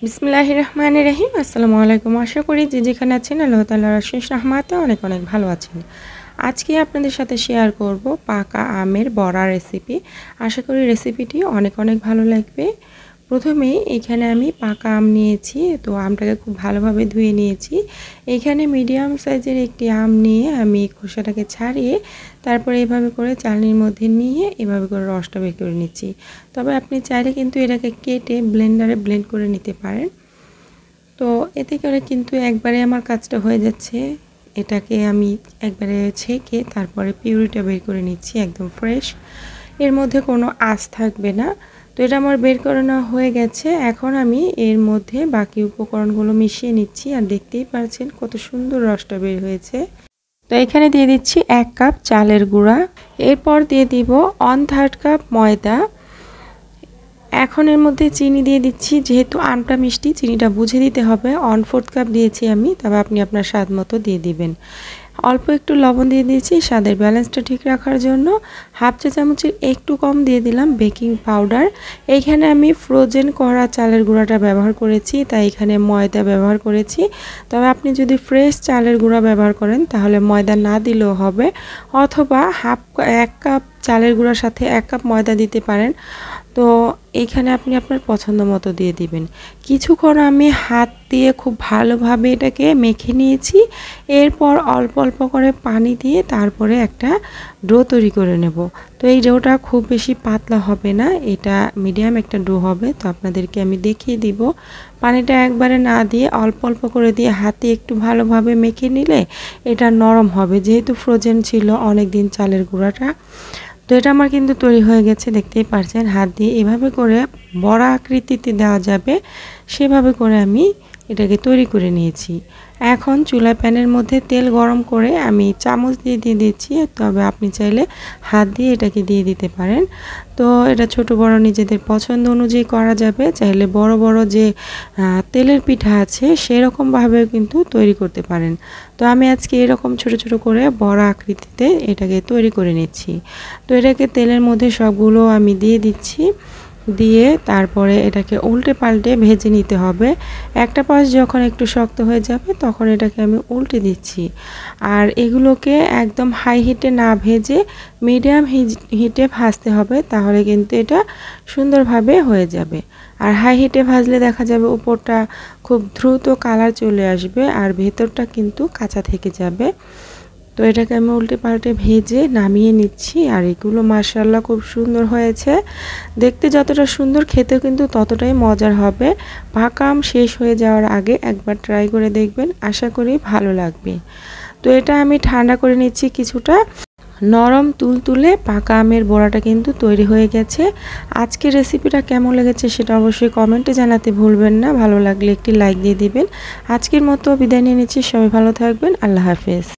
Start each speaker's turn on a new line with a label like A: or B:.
A: বিসমিল্লাহির রহমানির রহিম। আসসালামু আলাইকুম। আশা করি যে যেখানে আছেন আল্লাহ তাআলার অশেষ রহমতে অনেক অনেক ভালো আছেন। আজকে আপনাদের সাথে শেয়ার করব পাকা আমের বড়া রেসিপি। আশা করি রেসিপিটি অনেক অনেক ভালো লাগবে। প্রথমে এখানে আমি পাকা আম নিয়েছি, তো আমটাকে খুব ভালোভাবে ধুয়ে নিয়েছি। এখানে মিডিয়াম সাইজের একটি আম নিয়ে আমি খোসাটাকে ছাড়িয়ে তারপরে এভাবে করে চালনির মধ্যে নিয়ে এভাবে করে রসটা বের করে নিচ্ছি। তবে আপনি চাইলে কিন্তু এটাকে কেটে ব্লেন্ডারে ব্লেন্ড করে নিতে পারেন। তো এতে করে কিন্তু একবারে আমার কাজটা হয়ে যাচ্ছে। এটাকে আমি একবারে ছেঁকে তারপরে পিউরিটা বের করে নিচ্ছি, একদম ফ্রেশ, এর মধ্যে কোনো আঁশ থাকবে না। তো এটা আমার বের করে নেওয়া হয়ে গেছে। এখন আমি এর মধ্যে বাকি উপকরণগুলো মিশিয়ে নিচ্ছি, আর দেখতেই পাচ্ছেন কত সুন্দর রসটা বের হয়েছে। তো এখানে দিয়ে দিচ্ছি 1 কাপ চালের গুঁড়া, এরপর দিয়ে দিব 1/3 কাপ ময়দা। এখন এর মধ্যে চিনি দিয়ে দিচ্ছি, যেহেতু আমটা মিষ্টি চিনিটা বুঝে দিতে হবে। 1/4 কাপ দিয়েছি আমি, তবে আপনি আপনার স্বাদ মতো দিয়ে দিবেন। অল্প একটু লবণ দিয়ে দিয়েছি স্বাদের ব্যালেন্সটা ঠিক রাখার জন্য। হাফ চা চামচের একটু কম দিয়ে দিলাম বেকিং পাউডার। এইখানে আমি ফ্রোজেন করা চালের গুঁড়াটা ব্যবহার করেছি, তাই এখানে ময়দা ব্যবহার করেছি। তবে আপনি যদি ফ্রেশ চালের গুঁড়া ব্যবহার করেন তাহলে ময়দা না দিলেও হবে, অথবা 1 কাপ চালের গুঁড়ার সাথে 1 কাপ ময়দা দিতে পারেন। তো এইখানে আপনি আপনার পছন্দ মতো দিয়ে দিবেন। কিছুক্ষণ আমি হাত দিয়ে খুব ভালোভাবে এটাকে মেখে নিয়েছি। এরপর অল্প অল্প করে পানি দিয়ে তারপরে একটা ডো তৈরি করে নেব। তো এই ডোটা খুব বেশি পাতলা হবে না, এটা মিডিয়াম একটা ডো হবে। তো আপনাদেরকে আমি দেখিয়ে দিব। পানিটা একবারে না দিয়ে অল্প অল্প করে দিয়ে হাতে একটু ভালোভাবে মেখে নিলে এটা নরম হবে, যেহেতু ফ্রোজেন ছিল অনেক দিন চালের গুঁড়াটা। তো এটা আমার কিন্তু তৈরি হয়ে গেছে, দেখতেই পারছেন। হাত দিয়ে এভাবে করে বড়া আকৃতিতে দেওয়া যাবে সেভাবে করে আমি এটাকে তৈরি করে নিয়েছি। এখন চুলা প্যানের মধ্যে তেল গরম করে আমি চামচ দিয়ে দিয়ে দিচ্ছি, তবে আপনি চাইলে হাত দিয়ে এটাকে দিয়ে দিতে পারেন। তো এটা ছোট বড় নিজেদের পছন্দ অনুযায়ী করা যাবে। চাইলে বড় বড় যে তেলের পিঠা আছে সেরকমভাবেও কিন্তু তৈরি করতে পারেন। তো আমি আজকে এরকম ছোট ছোট করে বড়া আকৃতিতে এটাকে তৈরি করে নিচ্ছি। তো এটাকে তেলের মধ্যে সবগুলো আমি দিয়ে দিচ্ছি, দিয়ে তারপরে এটাকে উল্টে পাল্টে ভেজে নিতে হবে। একটা পাশ যখন একটু শক্ত হয়ে যাবে তখন এটাকে আমি উল্টে দিচ্ছি। আর এগুলোকে একদম হাই হিটে না ভেজে মিডিয়াম হিটে ভাজতে হবে, তাহলে কিন্তু এটা সুন্দরভাবে হয়ে যাবে। আর হাই হিটে ভাজলে দেখা যাবে উপরটা খুব দ্রুত কালার চলে আসবে আর ভেতরটা কিন্তু কাঁচা থেকে যাবে। তো এটাকে আমি উল্টে পাল্টে ভেজে নামিয়ে নিচ্ছি। আর এগুলো মাশাআল্লাহ খুব সুন্দর হয়েছে, দেখতে যতটা সুন্দর খেতেও কিন্তু ততটাই মজার হবে। পাকা আম শেষ হয়ে যাওয়ার আগে একবার ট্রাই করে দেখবেন, আশা করি ভালো লাগবে। তো এটা আমি ঠান্ডা করে নিচ্ছি কিছুটা। নরম তুলতুলে পাকা আমের বড়াটা কিন্তু তৈরি হয়ে গেছে। আজকের রেসিপিটা কেমন লেগেছে সেটা অবশ্যই কমেন্টে জানাতে ভুলবেন না। ভালো লাগলে একটি লাইক দিয়ে দিবেন। আজকের মতো বিদায় নিয়ে নিচ্ছি, সবাই ভালো থাকবেন। আল্লাহ হাফেজ।